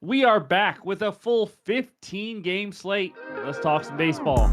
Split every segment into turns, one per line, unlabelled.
We are back with a full 15-game slate. Let's talk some baseball.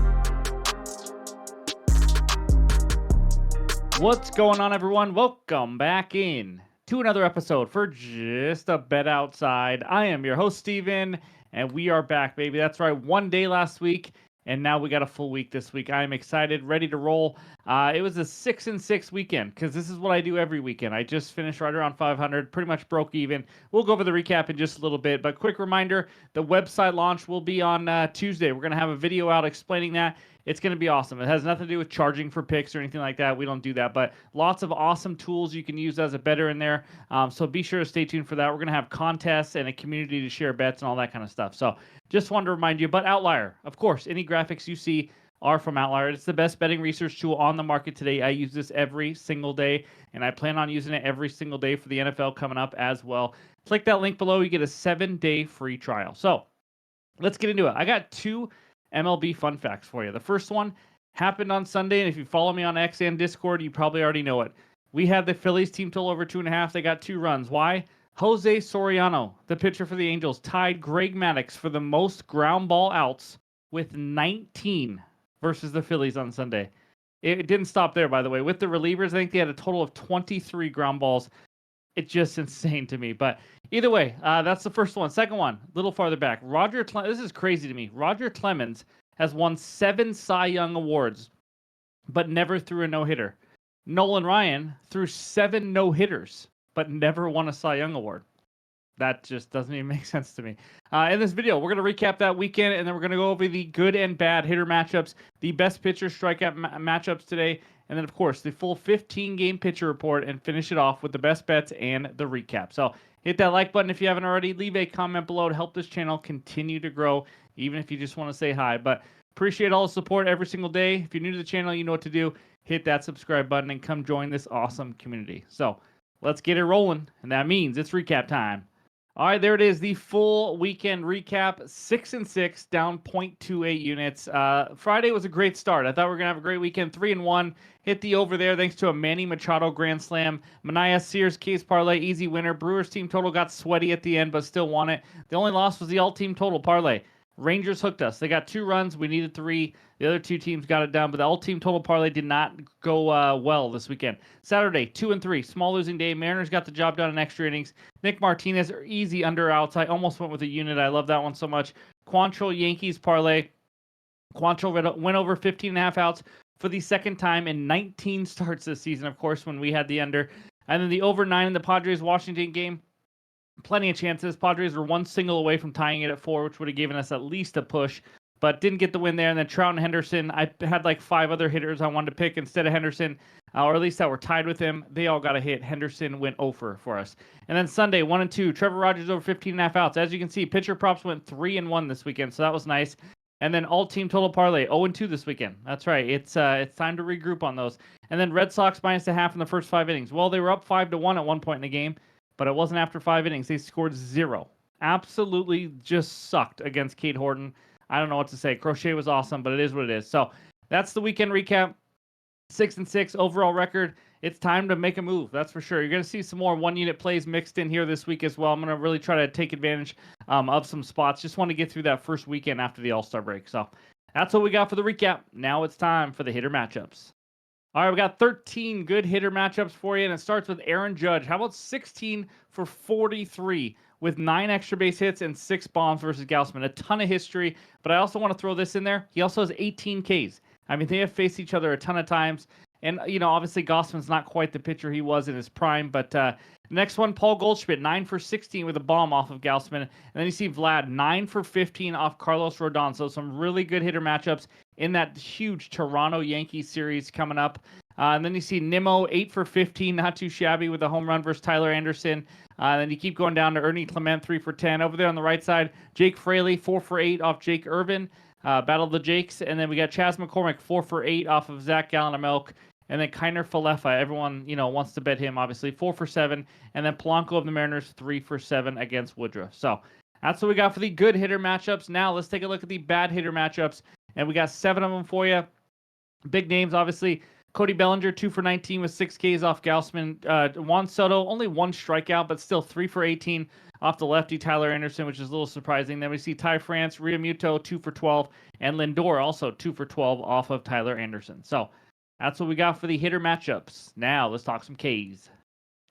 What's going on, everyone? Welcome back in to another episode for Just a Bet Outside. I am your host, Steven, and we are back, baby. That's right, one day last week, and now we got a full week this week. I am excited, ready to roll. It was a 6-6 weekend because this is what I do every weekend. I just finished right around 500, pretty much broke even. We'll go over the recap in just a little bit, but quick reminder, the website launch will be on Tuesday. We're going to have a video out explaining that. It's going to be awesome. It has nothing to do with charging for picks or anything like that. We don't do that, but lots of awesome tools you can use as a bettor in there. So be sure to stay tuned for that. We're going to have contests and a community to share bets and all that kind of stuff. So just wanted to remind you, but OUTLIER, of course, any graphics you see are from OUTLIER. It's the best betting research tool on the market today. I use this every single day, and I plan on using it every single day for the NFL coming up as well. Click that link below. You get a 7-day free trial. So let's get into it. I got two MLB fun facts for you. The first one happened on Sunday, and if you follow me on X and Discord, you probably already know it. We had the Phillies team total over 2.5. They got 2 runs. Why? Jose Soriano, the pitcher for the Angels, tied Greg Maddux for the most ground ball outs with 19 versus the Phillies on Sunday. It didn't stop there, by the way. With the relievers, I think they had a total of 23 ground balls. It's just insane to me. But either way, that's the first one. Second one, a little farther back. This is crazy to me. Roger Clemens has won 7 Cy Young awards, but never threw a no-hitter. Nolan Ryan threw 7 no-hitters, but never won a Cy Young award. That just doesn't even make sense to me. In this video, we're going to recap that weekend, and then we're going to go over the good and bad hitter matchups, the best pitcher strikeout matchups today, and then, of course, the full 15-game pitcher report, and finish it off with the best bets and the recap. So hit that like button if you haven't already. Leave a comment below to help this channel continue to grow, even if you just want to say hi. But appreciate all the support every single day. If you're new to the channel, you know what to do. Hit that subscribe button and come join this awesome community. So let's get it rolling, and that means it's recap time. All right, there it is, the full weekend recap. 6-6, down 0.28 units. Friday was a great start. I thought we were going to have a great weekend. 3-1, hit the over there thanks to a Manny Machado grand slam. Manaea Sears case parlay, easy winner. Brewers team total got sweaty at the end, but still won it. The only loss was the all-team total parlay. Rangers hooked us. They got 2 runs. We needed 3. The other 2 teams got it done, but the all-team total parlay did not go well this weekend. Saturday, 2-3, small losing day. Mariners got the job done in extra innings. Nick Martinez, easy under outs. I almost went with a unit. I love that one so much. Quantrill Yankees parlay. Quantrill went over 15.5 outs for the second time in 19 starts this season, of course, when we had the under. And then the over 9 in the Padres-Washington game. Plenty of chances. Padres were 1 single away from tying it at 4, which would have given us at least a push, but didn't get the win there. And then Trout and Henderson, I had like 5 other hitters I wanted to pick instead of Henderson, or at least that were tied with him. They all got a hit. Henderson went 0 for us. And then Sunday, 1-2, Trevor Rogers over 15.5 outs. As you can see, pitcher props went 3-1 this weekend, so that was nice. And then all-team total parlay, 0-2 this weekend. That's right. It's time to regroup on those. And then Red Sox -0.5 in the first 5 innings. Well, they were up 5-1 at one point in the game, but it wasn't after 5 innings. They scored 0. Absolutely just sucked against Cade Horton. I don't know what to say. Crochet was awesome, but it is what it is. So that's the weekend recap. 6-6 overall record. It's time to make a move. That's for sure. You're going to see some more 1-unit plays mixed in here this week as well. I'm going to really try to take advantage of some spots. Just want to get through that first weekend after the All-Star break. So that's what we got for the recap. Now it's time for the hitter matchups. All right, we got 13 good hitter matchups for you, and it starts with Aaron Judge. How about 16 for 43 with 9 extra base hits and 6 bombs versus Gausman? A ton of history, but I also want to throw this in there. He also has 18 Ks. I mean, they have faced each other a ton of times, and, you know, obviously Gausman's not quite the pitcher he was in his prime, but next one, Paul Goldschmidt, 9 for 16 with a bomb off of Gausman. And then you see Vlad, 9 for 15 off Carlos Rodon. So some really good hitter matchups in that huge Toronto Yankees series coming up. And then you see Nimmo, 8 for 15, not too shabby with a home run versus Tyler Anderson. Then you keep going down to Ernie Clement, 3 for 10. Over there on the right side, Jake Fraley, 4 for 8 off Jake Irvin. Battle of the Jakes. And then we got Chas McCormick, 4 for 8 off of Zach Gallen of Milk. And then Kiner Falefa, everyone, you know, wants to bet him, obviously, 4 for 7. And then Polanco of the Mariners, 3 for 7 against Woodruff. So that's what we got for the good hitter matchups. Now let's take a look at the bad hitter matchups. And we got 7 of them for you. Big names, obviously. Cody Bellinger, 2 for 19 with 6 Ks off Gausman. Juan Soto, only 1 strikeout, but still 3 for 18 off the lefty Tyler Anderson, which is a little surprising. Then we see Ty France, Realmuto 2 for 12, and Lindor also 2 for 12 off of Tyler Anderson. So that's what we got for the hitter matchups. Now let's talk some Ks.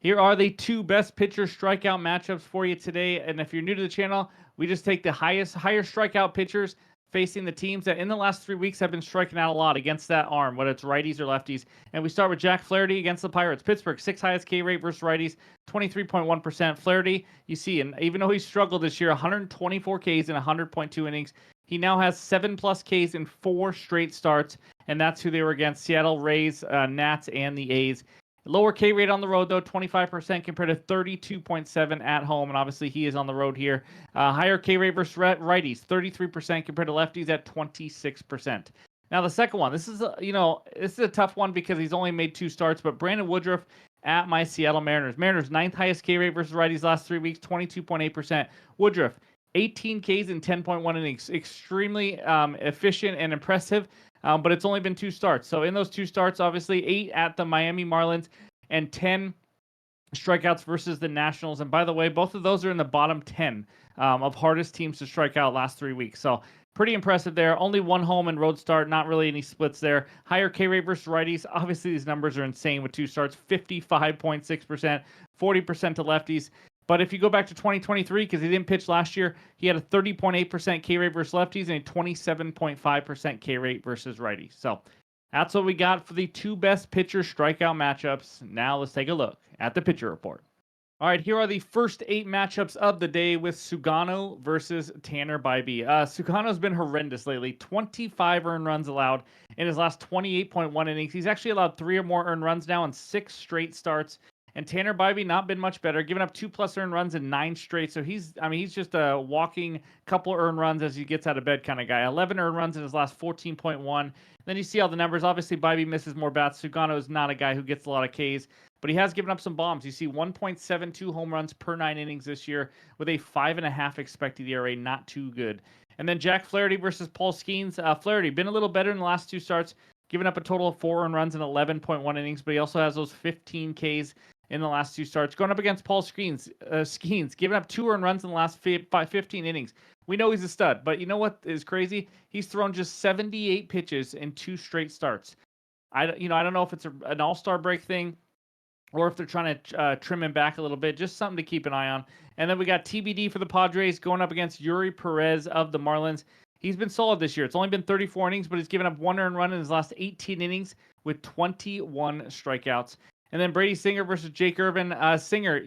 Here are the 2 best pitcher strikeout matchups for you today. And if you're new to the channel, we just take the higher strikeout pitchers facing the teams that in the last 3 weeks have been striking out a lot against that arm, whether it's righties or lefties. And we start with Jack Flaherty against the Pirates. Pittsburgh, 6th highest K rate versus righties, 23.1%. Flaherty, you see, and even though he struggled this year, 124 Ks in 100.2 innings, he now has 7+ Ks in 4 straight starts, and that's who they were against: Seattle, Rays, Nats, and the A's. Lower K rate on the road, though, 25% compared to 32.7 at home, and obviously he is on the road here. Higher K rate versus righties, 33% compared to lefties at 26%. Now the second one, this is a tough one because he's only made 2 starts, but Brandon Woodruff at my Seattle Mariners. Mariners 9th highest K rate versus righties last 3 weeks, 22.8%. Woodruff 18 Ks in 10.1 innings, extremely efficient and impressive. But it's only been 2 starts. So in those 2 starts, obviously 8 at the Miami Marlins and 10 strikeouts versus the Nationals. And by the way, both of those are in the bottom 10 of hardest teams to strike out last 3 weeks. So pretty impressive there. Only 1 home and road start. Not really any splits there. Higher K rate versus righties. Obviously, these numbers are insane with 2 starts. 55.6%, 40% to lefties. But if you go back to 2023, because he didn't pitch last year, he had a 30.8% K rate versus lefties and a 27.5% K rate versus righties. So that's what we got for the 2 best pitcher strikeout matchups. Now let's take a look at the pitcher report. All right, here are the first 8 matchups of the day with Sugano versus Tanner Bybee. Sugano's been horrendous lately. 25 earned runs allowed in his last 28.1 innings. He's actually allowed 3 or more earned runs now in 6 straight starts. And Tanner Bybee not been much better, giving up 2+ earned runs in 9 straight. So he's just a walking couple earned runs as he gets out of bed kind of guy. 11 earned runs in his last 14.1. Then you see all the numbers. Obviously, Bybee misses more bats. Sugano is not a guy who gets a lot of Ks, but he has given up some bombs. You see 1.72 home runs per 9 innings this year with a 5.5 expected ERA. Not too good. And then Jack Flaherty versus Paul Skeens. Flaherty been a little better in the last 2 starts, giving up a total of 4 earned runs in 11.1 innings, but he also has those 15 Ks in the last 2 starts. Going up against Paul Skeens, giving up 2 earned runs in the last 15 innings. We know he's a stud, but you know what is crazy? He's thrown just 78 pitches in 2 straight starts. I don't know if it's an all-star break thing or if they're trying to trim him back a little bit. Just something to keep an eye on. And then we got TBD for the Padres going up against Yuri Perez of the Marlins. He's been solid this year. It's only been 34 innings, but he's given up 1 earned run in his last 18 innings with 21 strikeouts. And then Brady Singer versus Jake Irvin. Singer,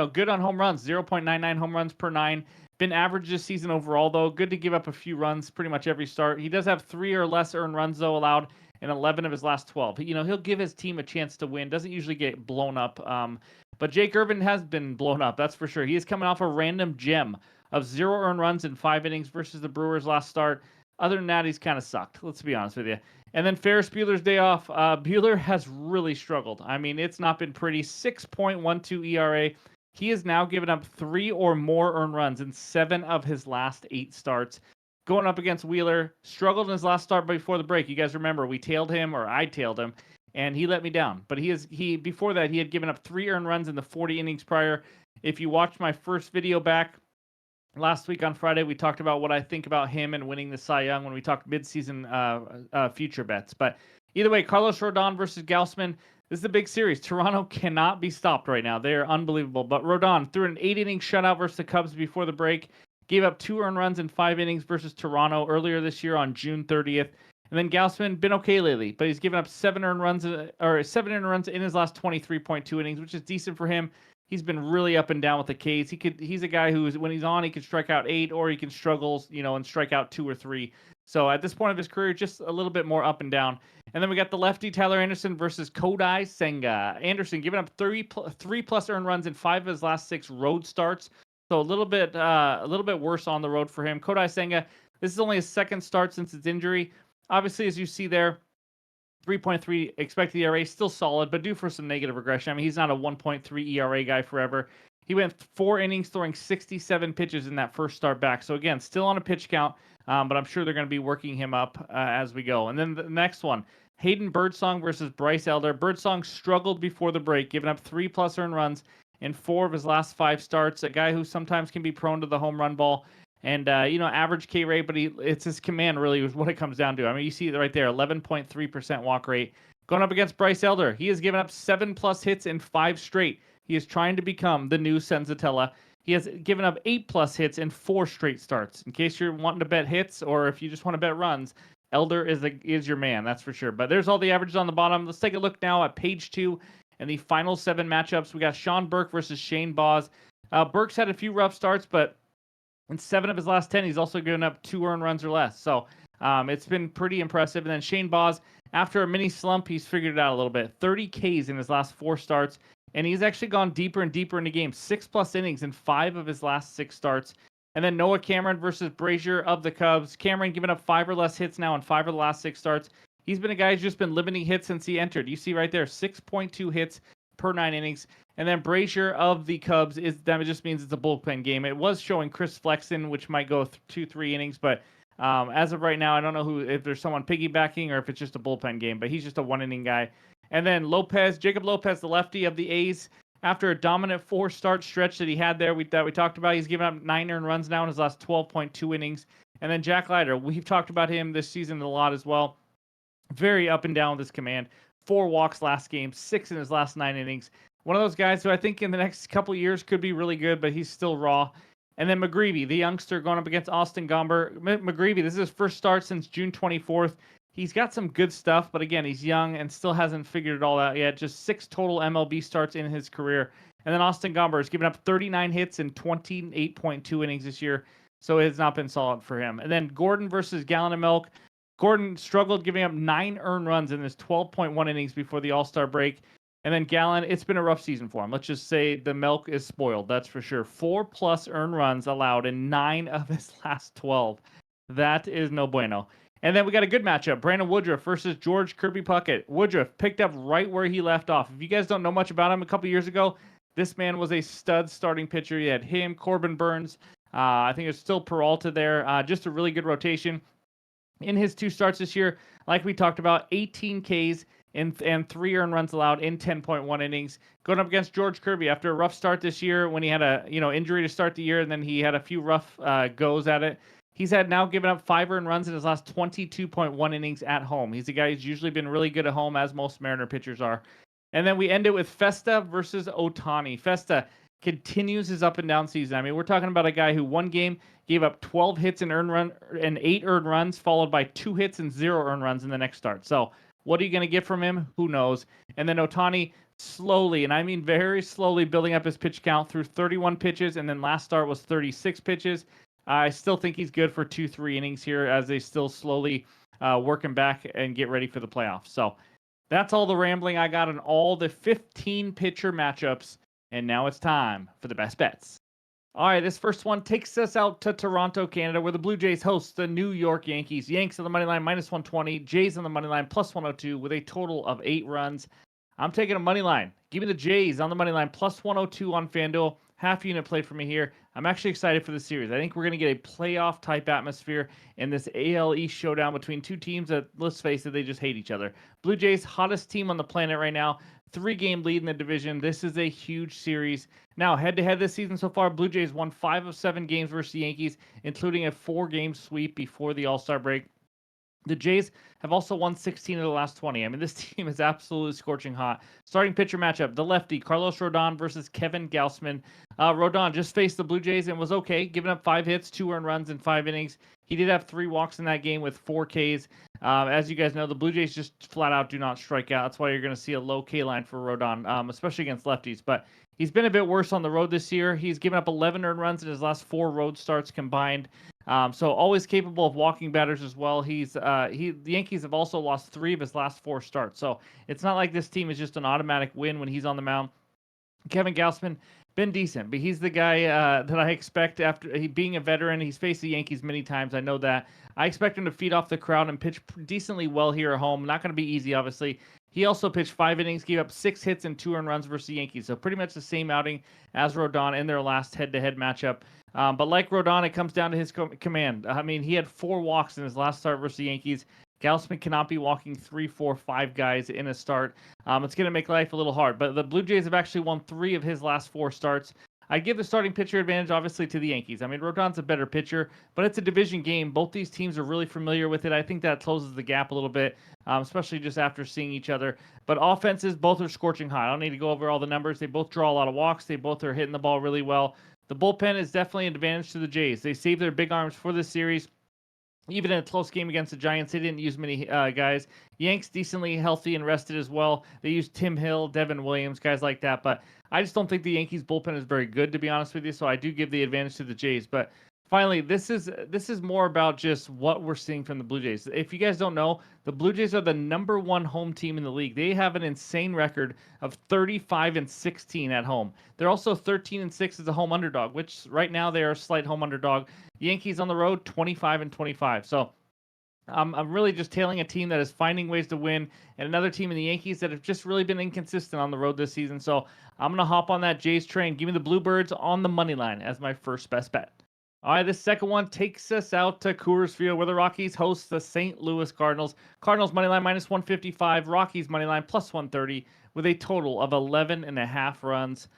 good on home runs, 0.99 home runs per 9. Been average this season overall, though. Good to give up a few runs pretty much every start. He does have 3 or less earned runs, though, allowed in 11 of his last 12. He'll give his team a chance to win. Doesn't usually get blown up. But Jake Irvin has been blown up, that's for sure. He is coming off a random gem of 0 earned runs in 5 innings versus the Brewers last start. Other than that, he's kind of sucked. Let's be honest with you. And then Ferris Bueller's day off. Bueller has really struggled. It's not been pretty. 6.12 ERA. He has now given up 3 or more earned runs in 7 of his last 8 starts. Going up against Wheeler, struggled in his last start before the break. You guys remember we tailed him, or I tailed him, and he let me down. But before that, he had given up 3 earned runs in the 40 innings prior. If you watched my first video back last week on Friday, we talked about what I think about him and winning the Cy Young when we talked midseason future bets. But either way, Carlos Rodon versus Gausman. This is a big series. Toronto cannot be stopped right now. They are unbelievable. But Rodon threw an 8-inning shutout versus the Cubs before the break. Gave up 2 earned runs in 5 innings versus Toronto earlier this year on June 30th. And then Gausman, been okay lately, but he's given up 7 earned runs in his last 23.2 innings, which is decent for him. He's been really up and down with the Ks. He's a guy who, when he's on, he can strike out 8, or he can struggle, and strike out 2 or 3. So at this point of his career, just a little bit more up and down. And then we got the lefty Tyler Anderson versus Kodai Senga. Anderson giving up 3+ earned runs in 5 of his last 6 road starts. So a little bit worse on the road for him. Kodai Senga, this is only his 2nd start since his injury. Obviously, as you see there, 3.3 expected ERA, still solid, but due for some negative regression. He's not a 1.3 ERA guy forever. He went 4 innings throwing 67 pitches in that first start back. So again, still on a pitch count, but I'm sure they're going to be working him up as we go. And then the next one, Hayden Birdsong versus Bryce Elder. Birdsong struggled before the break, giving up 3+ earned runs in 4 of his last 5 starts. A guy who sometimes can be prone to the home run ball. And, average K rate, but it's his command really is what it comes down to. I mean, you see it right there, 11.3% walk rate. Going up against Bryce Elder, he has given up 7+ hits in 5 straight. He is trying to become the new Senzatella. He has given up 8+ hits in 4 straight starts. In case you're wanting to bet hits or if you just want to bet runs, Elder is your man, that's for sure. But there's all the averages on the bottom. Let's take a look now at page 2 and the final 7 matchups. We got Sean Burke versus Shane Baz. Burke's had a few rough starts, but in 7 of his last 10, he's also given up 2 earned runs or less. So it's been pretty impressive. And then Shane Baz, after a mini slump, he's figured it out a little bit. 30 Ks in his last 4 starts. And he's actually gone deeper and deeper into games. 6+ innings in 5 of his last 6 starts. And then Noah Cameron versus Brazier of the Cubs. Cameron giving up 5 or less hits now in 5 of the last 6 starts. He's been a guy who's just been limiting hits since he entered. You see right there, 6.2 hits per 9 innings. And then Brazier of the Cubs, that just means it's a bullpen game. It was showing Chris Flexen, which might go 2-3 innings, but as of right now, I don't know if there's someone piggybacking or if it's just a bullpen game, but he's just a 1-inning guy. And then Jacob Lopez, the lefty of the A's, after a dominant 4-start stretch that he had there that we talked about, he's given up 9 earned runs now in his last 12.2 innings. And then Jack Leiter, we've talked about him this season a lot as well. Very up and down with his command. 4 walks last game, 6 in his last 9 innings. One of those guys who I think in the next couple years could be really good, but he's still raw. And then McGreevy, the youngster going up against Austin Gomber. McGreevy, this is his first start since June 24th. He's got some good stuff, but again, he's young and still hasn't figured it all out yet. Just 6 total MLB starts in his career. And then Austin Gomber has given up 39 hits in 28.2 innings this year, so it has not been solid for him. And then Gordon versus Gallon of Milk. Gordon struggled giving up 9 earned runs in his 12.1 innings before the All-Star break. And then Gallon, it's been a rough season for him. Let's just say the milk is spoiled, that's for sure. 4+ earned runs allowed in 9 of his last 12. That is no bueno. And then we got a good matchup. Brandon Woodruff versus George Kirby Puckett. Woodruff picked up right where he left off. If you guys don't know much about him, a couple years ago, this man was a stud starting pitcher. You had him, Corbin Burns. I think it's still Peralta there. Just a really good rotation. In his 2 starts this year, like we talked about, 18 Ks and 3 earned runs allowed in 10.1 innings. Going up against George Kirby after a rough start this year when he had a injury to start the year, and then he had a few rough goes at it. He's had now given up 5 earned runs in his last 22.1 innings at home. He's a guy who's usually been really good at home, as most Mariner pitchers are. And then we end it with Festa versus Ohtani. Festa continues his up and down season. I mean, we're talking about a guy who one game gave up 12 hits and 8 earned runs, followed by 2 hits and 0 earned runs in the next start. So what are you going to get from him? Who knows? And then Ohtani slowly, and I mean very slowly, building up his pitch count through 31 pitches, and then last start was 36 pitches. I still think he's good for 2-3 innings here as they still slowly work him back and get ready for the playoffs. So that's all the rambling I got on all the 15 pitcher matchups. And now it's time for the best bets. All right, this first one takes us out to Toronto, Canada, where the Blue Jays host the New York Yankees. Yanks on the money line -120, Jays on the money line +102 with a total of 8 runs. I'm taking a money line. Give me the Jays on the money line +102 on FanDuel. Half unit play for me here. I'm actually excited for the series. I think we're going to get a playoff type atmosphere in this AL East showdown between 2 teams that, let's face it, they just hate each other. Blue Jays, hottest team on the planet right now. 3-game lead in the division. This is a huge series. Now, head-to-head this season so far, Blue Jays won 5 of 7 games versus the Yankees, including a 4-game sweep before the All-Star break. The Jays have also won 16 of the last 20. I mean, this team is absolutely scorching hot. Starting pitcher matchup, the lefty, Carlos Rodon versus Kevin Gausman. Rodon just faced the Blue Jays and was okay, giving up 5 hits, 2 earned runs in 5 innings. He did have 3 walks in that game with 4 Ks. As you guys know, the Blue Jays just flat out do not strike out. That's why you're going to see a low K line for Rodon, especially against lefties. But he's been a bit worse on the road this year. He's given up 11 earned runs in his last 4 road starts combined. So always capable of walking batters as well. The Yankees have also lost 3 of his last 4 starts. So it's not like this team is just an automatic win when he's on the mound. Kevin Gausman, been decent, but he's the guy that I expect after he being a veteran. He's faced the Yankees many times. I know that. I expect him to feed off the crowd and pitch decently well here at home. Not going to be easy, obviously. He also pitched 5 innings, gave up 6 hits and 2 earned runs versus the Yankees. So pretty much the same outing as Rodon in their last head-to-head matchup. But like Rodon, it comes down to his command. I mean, he had 4 walks in his last start versus the Yankees. Gausman cannot be walking 3, 4, 5 guys in a start. It's going to make life a little hard. But the Blue Jays have actually won 3 of his last 4 starts. I give the starting pitcher advantage, obviously, to the Yankees. I mean, Rodon's a better pitcher, but it's a division game. Both these teams are really familiar with it. I think that closes the gap a little bit, especially just after seeing each other. But offenses, both are scorching hot. I don't need to go over all the numbers. They both draw a lot of walks. They both are hitting the ball really well. The bullpen is definitely an advantage to the Jays. They saved their big arms for this series. Even in a close game against the Giants, they didn't use many guys. Yanks decently healthy and rested as well. They used Tim Hill, Devin Williams, guys like that. But I just don't think the Yankees bullpen is very good, to be honest with you. So I do give the advantage to the Jays. But finally, this is more about just what we're seeing from the Blue Jays. If you guys don't know, the Blue Jays are the #1 home team in the league. They have an insane record of 35-16 at home. They're also 13-6 as a home underdog, which right now they are a slight home underdog. Yankees on the road, 25-25. So I'm really just tailing a team that is finding ways to win, and another team in the Yankees that have just really been inconsistent on the road this season. So I'm gonna hop on that Jays train. Give me the Bluebirds on the money line as my first best bet. All right, this second one takes us out to Coors Field, where the Rockies host the St. Louis Cardinals. Cardinals money line -155, Rockies money line +130, with a total of 11.5 runs.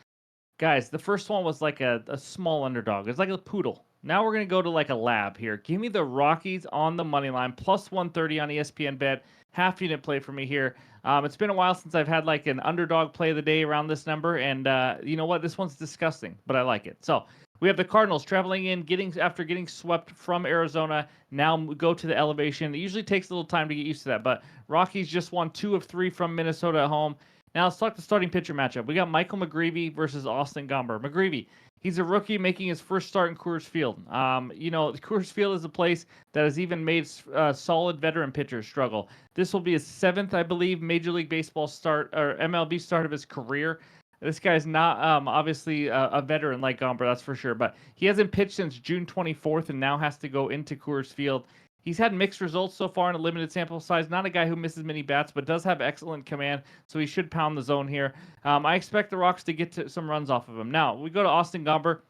Guys, the first one was like a small underdog. It's like a poodle. Now we're going to go to like a lab here. Give me the Rockies on the money line, +130 on ESPN bet. Half unit play for me here. It's been a while since I've had like an underdog play of the day around this number. And you know what? This one's disgusting, but I like it. So we have the Cardinals traveling in, after getting swept from Arizona. Now go to the elevation. It usually takes a little time to get used to that. But Rockies just won 2 of 3 from Minnesota at home. Now let's talk the starting pitcher matchup. We got Michael McGreevy versus Austin Gomber. McGreevy, he's a rookie making his first start in Coors Field. Coors Field is a place that has even made solid veteran pitchers struggle. This will be his 7th, I believe, Major League Baseball start or MLB start of his career. This guy's not obviously a veteran like Gomber, that's for sure. But he hasn't pitched since June 24th and now has to go into Coors Field. He's had mixed results so far in a limited sample size. Not a guy who misses many bats, but does have excellent command, so he should pound the zone here. I expect the Rocks to get some runs off of him. Now, we go to Austin Gomber.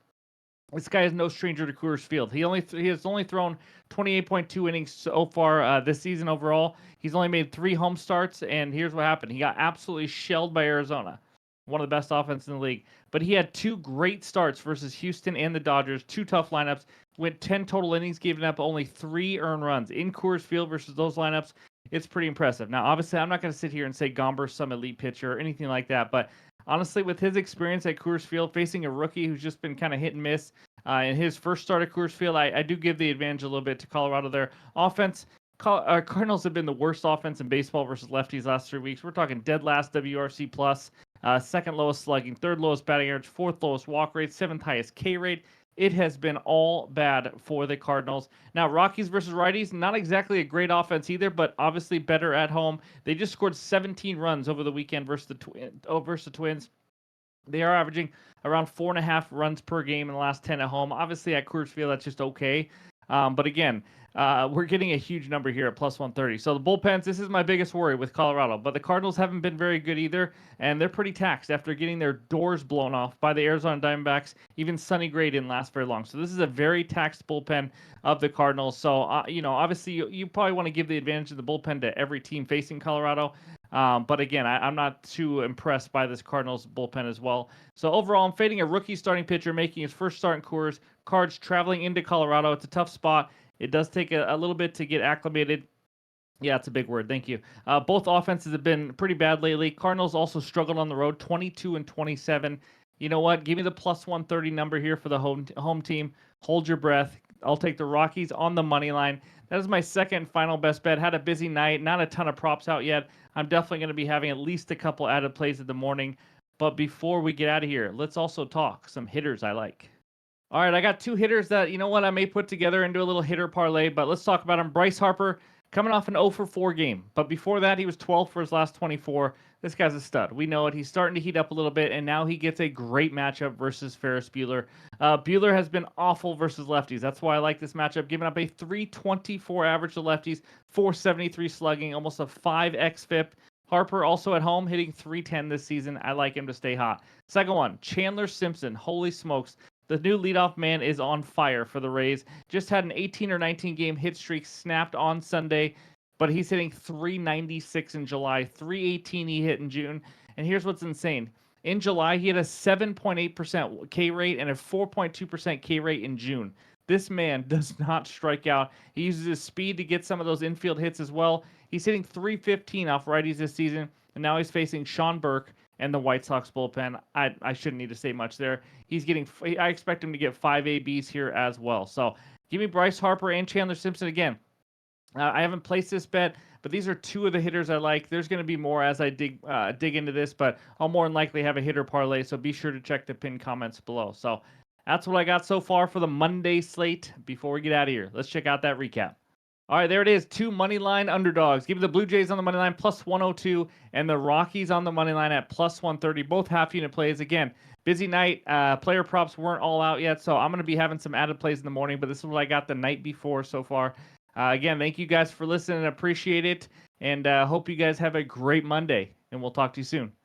This guy is no stranger to Coors Field. He has only thrown 28.2 innings so far this season overall. He's only made 3 home starts, and here's what happened. He got absolutely shelled by Arizona, one of the best offenses in the league. But he had 2 great starts versus Houston and the Dodgers, 2 tough lineups. Went 10 total innings, giving up only 3 earned runs in Coors Field versus those lineups. It's pretty impressive. Now, obviously, I'm not going to sit here and say Gomber's some elite pitcher or anything like that, but honestly, with his experience at Coors Field, facing a rookie who's just been kind of hit and miss in his first start at Coors Field, I do give the advantage a little bit to Colorado there. Offense, Cardinals have been the worst offense in baseball versus lefties last 3 weeks. We're talking dead last WRC plus, second lowest slugging, third lowest batting average, fourth lowest walk rate, 7th highest K rate. It has been all bad for the Cardinals. Now, Rockies versus righties, not exactly a great offense either, but obviously better at home. They just scored 17 runs over the weekend versus the Twins. They are averaging around 4.5 runs per game in the last 10 at home. Obviously, at Coors Field, that's just okay. But again, we're getting a huge number here at +130. So the bullpens, this is my biggest worry with Colorado. But the Cardinals haven't been very good either, and they're pretty taxed after getting their doors blown off by the Arizona Diamondbacks. Even Sonny Gray didn't last very long. So this is a very taxed bullpen of the Cardinals. So, obviously you probably want to give the advantage of the bullpen to every team facing Colorado. But again, I'm not too impressed by this Cardinals bullpen as well. So overall, I'm fading a rookie starting pitcher making his first start in Coors. Cards traveling into Colorado. It's a tough spot. It does take a little bit to get acclimated. Yeah, it's a big word. Thank you. Both offenses have been pretty bad lately. Cardinals also struggled on the road, 22-27. You know what? Give me the +130 number here for the home team. Hold your breath. I'll take the Rockies on the money line. That is my second final best bet. Had a busy night. Not a ton of props out yet. I'm definitely going to be having at least a couple added plays in the morning. But before we get out of here, let's also talk some hitters I like. All right, I got 2 hitters that, you know what, I may put together and do a little hitter parlay, but let's talk about them. Bryce Harper, coming off an 0 for 4 game. But before that, he was 12 for his last 24. This guy's a stud. We know it. He's starting to heat up a little bit, and now he gets a great matchup versus Ferris Bueller. Bueller has been awful versus lefties. That's why I like this matchup. Giving up a 324 average to lefties, 473 slugging, almost a 5x FIP. Harper also at home hitting 310 this season. I like him to stay hot. Second one, Chandler Simpson. Holy smokes. The new leadoff man is on fire for the Rays. Just had an 18 or 19 game hit streak snapped on Sunday. but he's hitting 396 in July, 318 he hit in June. And here's what's insane. In July, he had a 7.8% K rate and a 4.2% K rate in June. This man does not strike out. He uses his speed to get some of those infield hits as well. He's hitting 315 off righties this season, and now he's facing Sean Burke and the White Sox bullpen. I shouldn't need to say much there. I expect him to get 5 ABs here as well. So give me Bryce Harper and Chandler Simpson again. I haven't placed this bet, but these are two of the hitters I like. There's going to be more as I dig into this, but I'll more than likely have a hitter parlay, so be sure to check the pinned comments below. So that's what I got so far for the Monday slate. Before we get out of here, let's check out that recap. All right, there it is. 2 money line underdogs. Give me the Blue Jays on the money line plus 102 and the Rockies on the money line at plus 130. Both half unit plays. Again, busy night. Player props weren't all out yet, so I'm going to be having some added plays in the morning, but this is what I got the night before so far. Again, thank you guys for listening. Appreciate it. And hope you guys have a great Monday. And we'll talk to you soon.